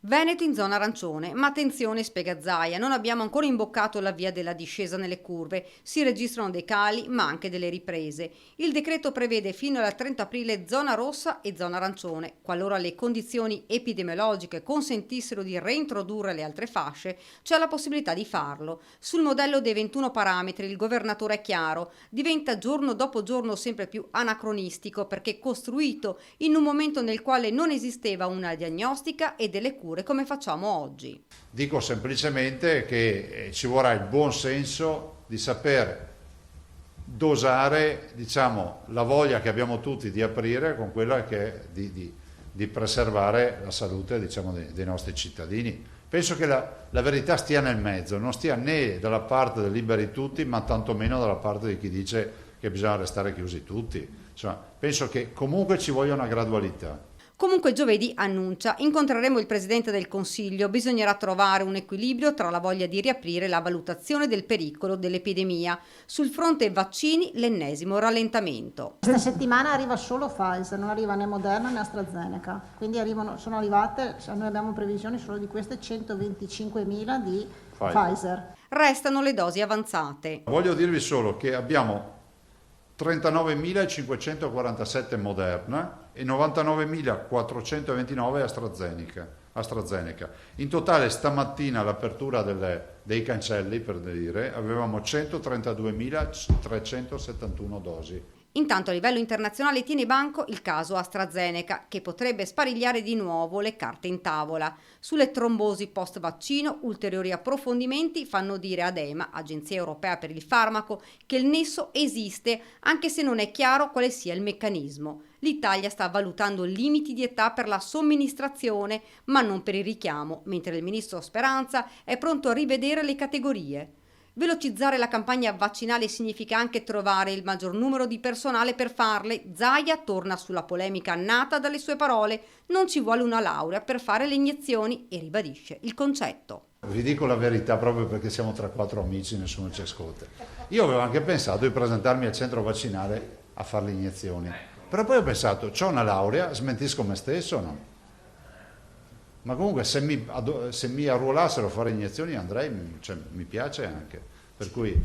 Veneto in zona arancione, ma attenzione, spiega Zaia, non abbiamo ancora imboccato la via della discesa nelle curve, si registrano dei cali ma anche delle riprese. Il decreto prevede fino al 30 aprile zona rossa e zona arancione. Qualora le condizioni epidemiologiche consentissero di reintrodurre le altre fasce, c'è la possibilità di farlo. Sul modello dei 21 parametri il governatore è chiaro, diventa giorno dopo giorno sempre più anacronistico perché costruito in un momento nel quale non esisteva una diagnostica e delle cure come facciamo oggi. Dico semplicemente che ci vorrà il buon senso di saper dosare, diciamo, la voglia che abbiamo tutti di aprire con quella che è di preservare la salute, diciamo, dei nostri cittadini. Penso che la verità stia nel mezzo, non stia né dalla parte del liberi tutti, ma tantomeno dalla parte di chi dice che bisogna restare chiusi tutti. Insomma, penso che comunque ci voglia una gradualità. Comunque giovedì annuncia, incontreremo il Presidente del Consiglio, bisognerà trovare un equilibrio tra la voglia di riaprire e la valutazione del pericolo dell'epidemia. Sul fronte vaccini l'ennesimo rallentamento. Questa settimana arriva solo Pfizer, non arriva né Moderna né AstraZeneca, quindi sono arrivate, noi abbiamo previsioni solo di queste 125.000 di Pfizer. Restano le dosi avanzate. Voglio dirvi solo che abbiamo 39.547 Moderna e 99.429 AstraZeneca. In totale stamattina all'apertura dei cancelli, per dire, avevamo 132.371 dosi. Intanto a livello internazionale tiene banco il caso AstraZeneca, che potrebbe sparigliare di nuovo le carte in tavola. Sulle trombosi post-vaccino, ulteriori approfondimenti fanno dire ad EMA, Agenzia Europea per il Farmaco, che il nesso esiste, anche se non è chiaro quale sia il meccanismo. L'Italia sta valutando limiti di età per la somministrazione, ma non per il richiamo, mentre il ministro Speranza è pronto a rivedere le categorie. Velocizzare la campagna vaccinale significa anche trovare il maggior numero di personale per farle. Zaia torna sulla polemica nata dalle sue parole. Non ci vuole una laurea per fare le iniezioni e ribadisce il concetto. Vi dico la verità proprio perché siamo tra quattro amici, nessuno ci ascolta. Io avevo anche pensato di presentarmi al centro vaccinale a fare le iniezioni, però poi ho pensato, c'ho una laurea, smentisco me stesso o no? Ma comunque se mi arruolassero a fare iniezioni andrei, cioè, mi piace anche, per cui